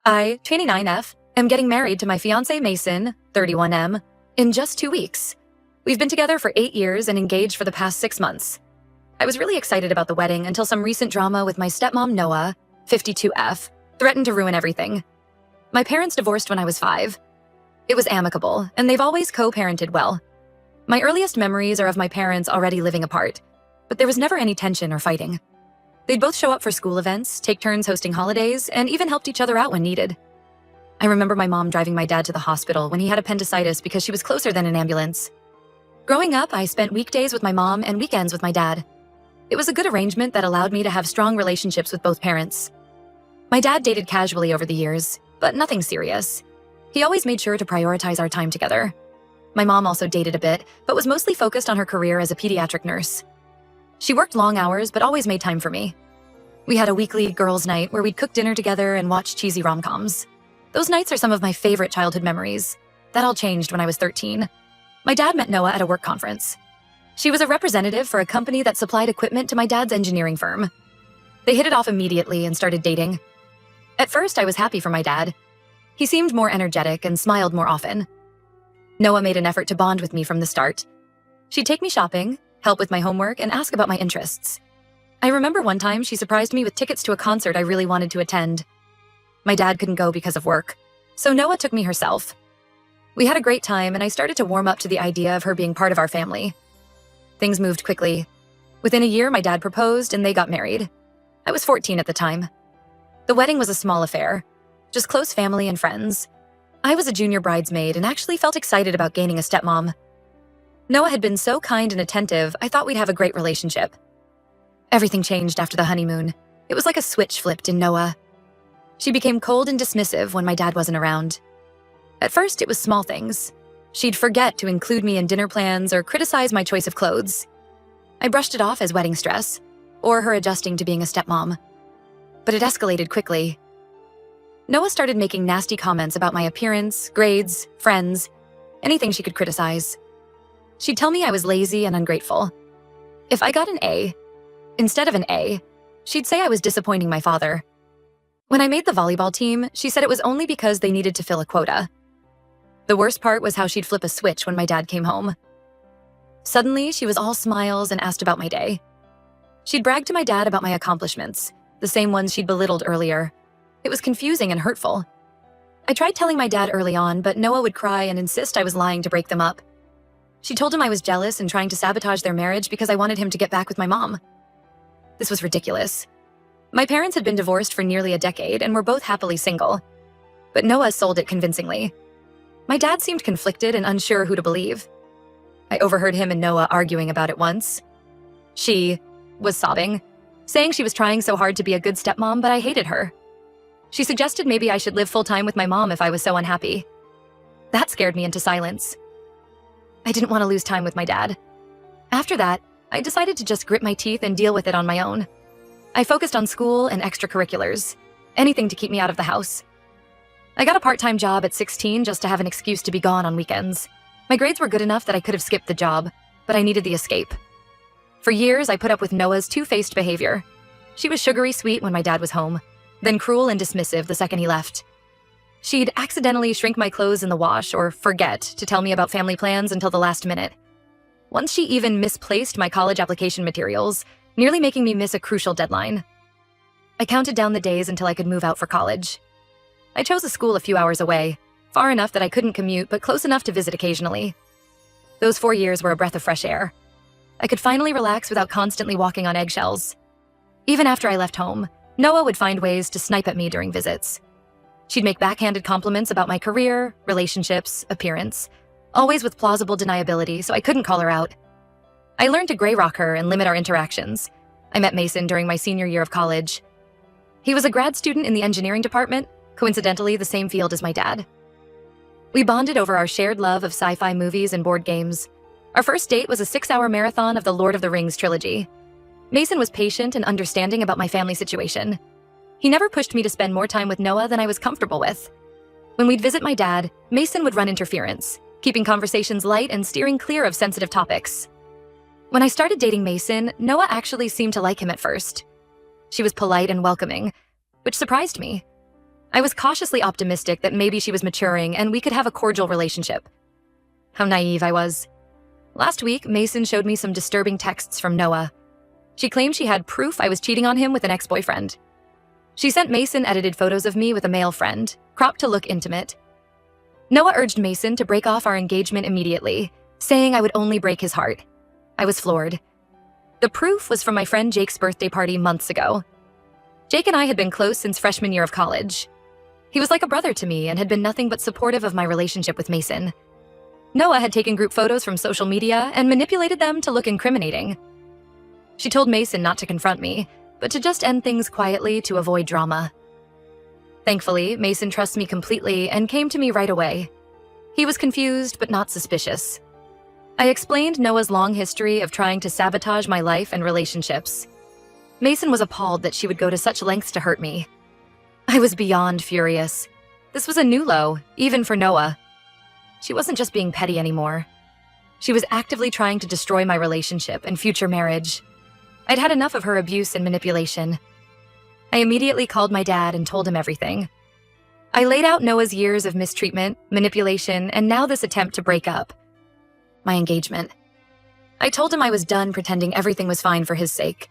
I, 29F, am getting married to my fiancé Mason, 31M, in just 2 weeks. We've been together for 8 years and engaged for the past 6 months. I was really excited about the wedding until some recent drama with my stepmom Noah, 52F, threatened to ruin everything. My parents divorced when I was 5. It was amicable, and they've always co-parented well. My earliest memories are of my parents already living apart, but there was never any tension or fighting. They'd both show up for school events, take turns hosting holidays, and even helped each other out when needed. I remember my mom driving my dad to the hospital when he had appendicitis because she was closer than an ambulance. Growing up, I spent weekdays with my mom and weekends with my dad. It was a good arrangement that allowed me to have strong relationships with both parents. My dad dated casually over the years, but nothing serious. He always made sure to prioritize our time together. My mom also dated a bit, but was mostly focused on her career as a pediatric nurse. She worked long hours, but always made time for me. We had a weekly girls' night where we'd cook dinner together and watch cheesy rom-coms. Those nights are some of my favorite childhood memories. That all changed when I was 13. My dad met Noah at a work conference. She was a representative for a company that supplied equipment to my dad's engineering firm. They hit it off immediately and started dating. At first, I was happy for my dad. He seemed more energetic and smiled more often. Noah made an effort to bond with me from the start. She'd take me shopping, help with my homework, and ask about my interests. I remember one time she surprised me with tickets to a concert I really wanted to attend. My dad couldn't go because of work, so Noah took me herself. We had a great time, and I started to warm up to the idea of her being part of our family. Things moved quickly. Within a year, my dad proposed, and they got married. I was 14 at the time. The wedding was a small affair, just close family and friends. I was a junior bridesmaid and actually felt excited about gaining a stepmom. Noah had been so kind and attentive, I thought we'd have a great relationship. Everything changed after the honeymoon. It was like a switch flipped in Noah. She became cold and dismissive when my dad wasn't around. At first, it was small things. She'd forget to include me in dinner plans or criticize my choice of clothes. I brushed it off as wedding stress, or her adjusting to being a stepmom. But it escalated quickly. Noah started making nasty comments about my appearance, grades, friends, anything she could criticize. She'd tell me I was lazy and ungrateful. If I got an A, instead of an A, she'd say I was disappointing my father. When I made the volleyball team, she said it was only because they needed to fill a quota. The worst part was how she'd flip a switch when my dad came home. Suddenly, she was all smiles and asked about my day. She'd brag to my dad about my accomplishments, the same ones she'd belittled earlier. It was confusing and hurtful. I tried telling my dad early on, but Noah would cry and insist I was lying to break them up. She told him I was jealous and trying to sabotage their marriage because I wanted him to get back with my mom. This was ridiculous. My parents had been divorced for nearly a decade and were both happily single. But Noah sold it convincingly. My dad seemed conflicted and unsure who to believe. I overheard him and Noah arguing about it once. She was sobbing, saying she was trying so hard to be a good stepmom, but I hated her. She suggested maybe I should live full-time with my mom if I was so unhappy. That scared me into silence. I didn't want to lose time with my dad. After that, I decided to just grit my teeth and deal with it on my own. I focused on school and extracurriculars, anything to keep me out of the house. I got a part-time job at 16 just to have an excuse to be gone on weekends. My grades were good enough that I could have skipped the job, but I needed the escape. For years, I put up with Noah's two-faced behavior. She was sugary sweet when my dad was home, then cruel and dismissive the second he left. She'd accidentally shrink my clothes in the wash or forget to tell me about family plans until the last minute. Once she even misplaced my college application materials, nearly making me miss a crucial deadline. I counted down the days until I could move out for college. I chose a school a few hours away, far enough that I couldn't commute, but close enough to visit occasionally. Those 4 years were a breath of fresh air. I could finally relax without constantly walking on eggshells. Even after I left home, Noah would find ways to snipe at me during visits. She'd make backhanded compliments about my career, relationships, appearance, always with plausible deniability, so I couldn't call her out. I learned to gray rock her and limit our interactions. I met Mason during my senior year of college. He was a grad student in the engineering department, coincidentally the same field as my dad. We bonded over our shared love of sci-fi movies and board games. Our first date was a 6-hour marathon of the Lord of the Rings trilogy. Mason was patient and understanding about my family situation. He never pushed me to spend more time with Noah than I was comfortable with. When we'd visit my dad, Mason would run interference, keeping conversations light and steering clear of sensitive topics. When I started dating Mason, Noah actually seemed to like him at first. She was polite and welcoming, which surprised me. I was cautiously optimistic that maybe she was maturing and we could have a cordial relationship. How naive I was. Last week, Mason showed me some disturbing texts from Noah. She claimed she had proof I was cheating on him with an ex-boyfriend. She sent Mason edited photos of me with a male friend, cropped to look intimate. Noah urged Mason to break off our engagement immediately, saying I would only break his heart. I was floored. The proof was from my friend Jake's birthday party months ago. Jake and I had been close since freshman year of college. He was like a brother to me and had been nothing but supportive of my relationship with Mason. Noah had taken group photos from social media and manipulated them to look incriminating. She told Mason not to confront me, but to just end things quietly to avoid drama. Thankfully, Mason trusts me completely and came to me right away. He was confused but not suspicious. I explained Noah's long history of trying to sabotage my life and relationships. Mason was appalled that she would go to such lengths to hurt me. I was beyond furious. This was a new low, even for Noah. She wasn't just being petty anymore. She was actively trying to destroy my relationship and future marriage. I'd had enough of her abuse and manipulation. I immediately called my dad and told him everything. I laid out Noah's years of mistreatment, manipulation, and now this attempt to break up. My engagement. I told him I was done pretending everything was fine for his sake.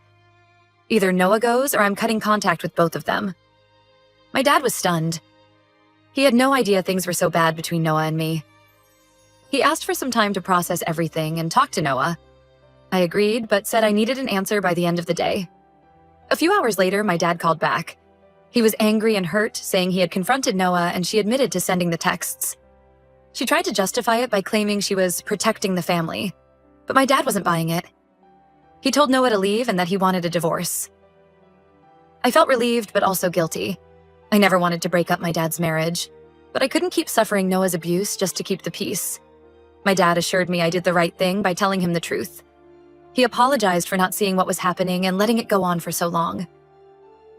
Either Noah goes or I'm cutting contact with both of them. My dad was stunned. He had no idea things were so bad between Noah and me. He asked for some time to process everything and talk to Noah. I agreed, but said I needed an answer by the end of the day. A few hours later, my dad called back. He was angry and hurt, saying he had confronted Noah and she admitted to sending the texts. She tried to justify it by claiming she was protecting the family, but my dad wasn't buying it. He told Noah to leave and that he wanted a divorce. I felt relieved but also guilty. I never wanted to break up my dad's marriage, but I couldn't keep suffering Noah's abuse just to keep the peace. My dad assured me I did the right thing by telling him the truth. He apologized for not seeing what was happening and letting it go on for so long.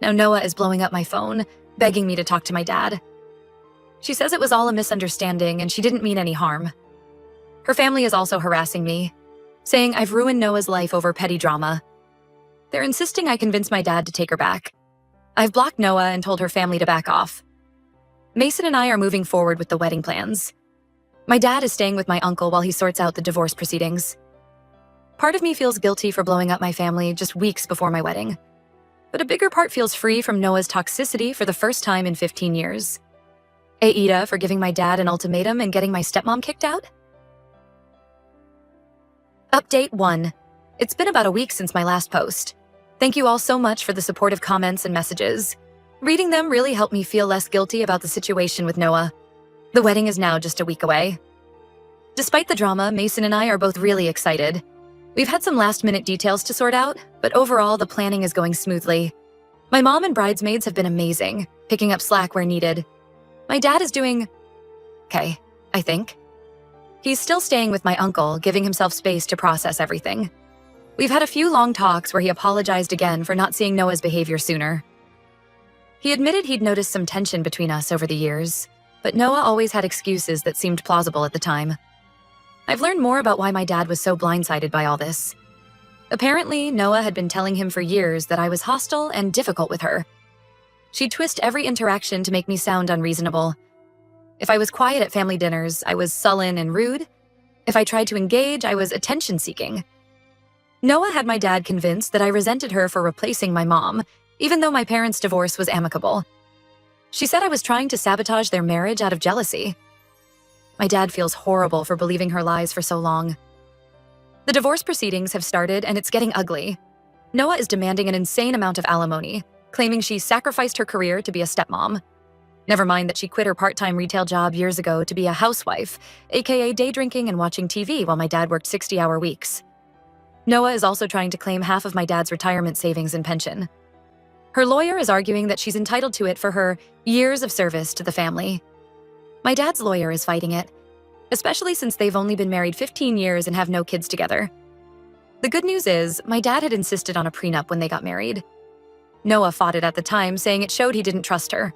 Now Noah is blowing up my phone, begging me to talk to my dad. She says it was all a misunderstanding and she didn't mean any harm. Her family is also harassing me, saying I've ruined Noah's life over petty drama. They're insisting I convince my dad to take her back. I've blocked Noah and told her family to back off. Mason and I are moving forward with the wedding plans. My dad is staying with my uncle while he sorts out the divorce proceedings. Part of me feels guilty for blowing up my family just weeks before my wedding. But a bigger part feels free from Noah's toxicity for the first time in 15 years. Aida for giving my dad an ultimatum and getting my stepmom kicked out? Update 1. It's been about a week since my last post. Thank you all so much for the supportive comments and messages. Reading them really helped me feel less guilty about the situation with Noah. The wedding is now just a week away. Despite the drama, Mason and I are both really excited. We've had some last-minute details to sort out, but overall the planning is going smoothly. My mom and bridesmaids have been amazing, picking up slack where needed. My dad is doing okay, I think. He's still staying with my uncle, giving himself space to process everything. We've had a few long talks where he apologized again for not seeing Noah's behavior sooner. He admitted he'd noticed some tension between us over the years, but Noah always had excuses that seemed plausible at the time. I've learned more about why my dad was so blindsided by all this. Apparently, Noah had been telling him for years that I was hostile and difficult with her. She'd twist every interaction to make me sound unreasonable. If I was quiet at family dinners, I was sullen and rude. If I tried to engage, I was attention-seeking. Noah had my dad convinced that I resented her for replacing my mom, even though my parents' divorce was amicable. She said I was trying to sabotage their marriage out of jealousy. My dad feels horrible for believing her lies for so long. The divorce proceedings have started and it's getting ugly. Noah is demanding an insane amount of alimony, claiming she sacrificed her career to be a stepmom. Never mind that she quit her part-time retail job years ago to be a housewife, aka day drinking and watching TV while my dad worked 60-hour weeks. Noah is also trying to claim half of my dad's retirement savings and pension. Her lawyer is arguing that she's entitled to it for her years of service to the family. My dad's lawyer is fighting it, especially since they've only been married 15 years and have no kids together. The good news is, my dad had insisted on a prenup when they got married. Noah fought it at the time, saying it showed he didn't trust her.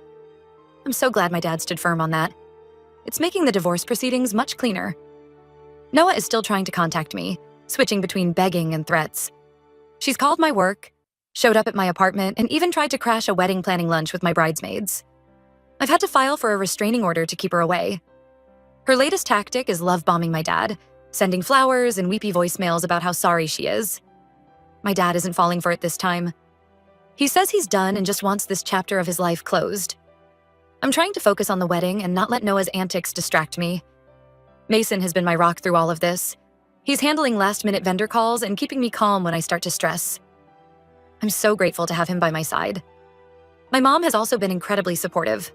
I'm so glad my dad stood firm on that. It's making the divorce proceedings much cleaner. Noah is still trying to contact me, switching between begging and threats. She's called my work, showed up at my apartment, and even tried to crash a wedding planning lunch with my bridesmaids. I've had to file for a restraining order to keep her away. Her latest tactic is love bombing my dad, sending flowers and weepy voicemails about how sorry she is. My dad isn't falling for it this time. He says he's done and just wants this chapter of his life closed. I'm trying to focus on the wedding and not let Noah's antics distract me. Mason has been my rock through all of this. He's handling last-minute vendor calls and keeping me calm when I start to stress. I'm so grateful to have him by my side. My mom has also been incredibly supportive.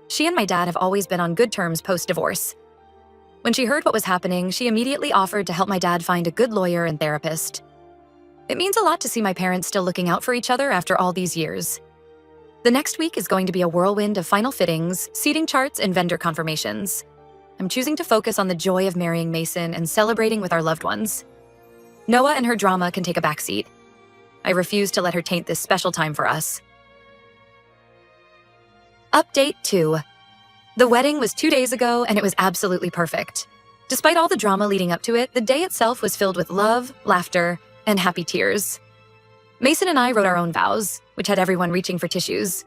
She and my dad have always been on good terms post-divorce. When she heard what was happening, she immediately offered to help my dad find a good lawyer and therapist. It means a lot to see my parents still looking out for each other after all these years. The next week is going to be a whirlwind of final fittings, seating charts, and vendor confirmations. I'm choosing to focus on the joy of marrying Mason and celebrating with our loved ones. Noah and her drama can take a backseat. I refuse to let her taint this special time for us. Update 2. The wedding was 2 days ago, and it was absolutely perfect. Despite all the drama leading up to it, the day itself was filled with love, laughter, and happy tears. Mason and I wrote our own vows, which had everyone reaching for tissues.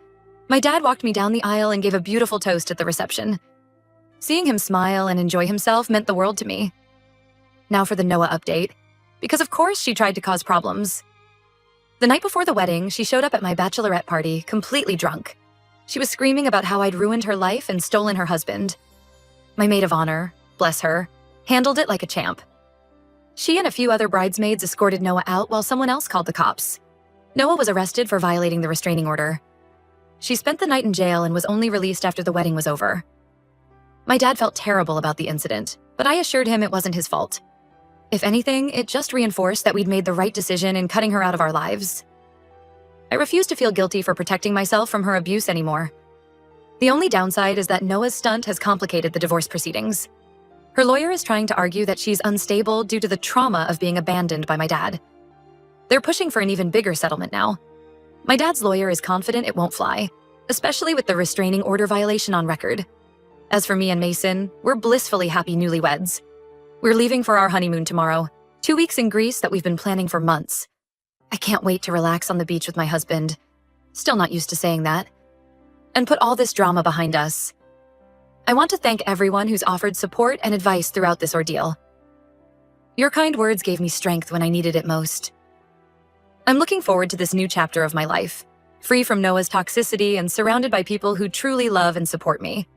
My dad walked me down the aisle and gave a beautiful toast at the reception. Seeing him smile and enjoy himself meant the world to me. Now for the Noah update, because of course she tried to cause problems. The night before the wedding, she showed up at my bachelorette party, completely drunk. She was screaming about how I'd ruined her life and stolen her husband. My maid of honor, bless her, handled it like a champ. She and a few other bridesmaids escorted Noah out while someone else called the cops. Noah was arrested for violating the restraining order. She spent the night in jail and was only released after the wedding was over. My dad felt terrible about the incident, but I assured him it wasn't his fault. If anything, it just reinforced that we'd made the right decision in cutting her out of our lives. I refuse to feel guilty for protecting myself from her abuse anymore. The only downside is that Noah's stunt has complicated the divorce proceedings. Her lawyer is trying to argue that she's unstable due to the trauma of being abandoned by my dad. They're pushing for an even bigger settlement now. My dad's lawyer is confident it won't fly, especially with the restraining order violation on record. As for me and Mason, we're blissfully happy newlyweds. We're leaving for our honeymoon tomorrow, 2 weeks in Greece that we've been planning for months. I can't wait to relax on the beach with my husband. Still not used to saying that. And put all this drama behind us. I want to thank everyone who's offered support and advice throughout this ordeal. Your kind words gave me strength when I needed it most. I'm looking forward to this new chapter of my life, free from Noah's toxicity and surrounded by people who truly love and support me.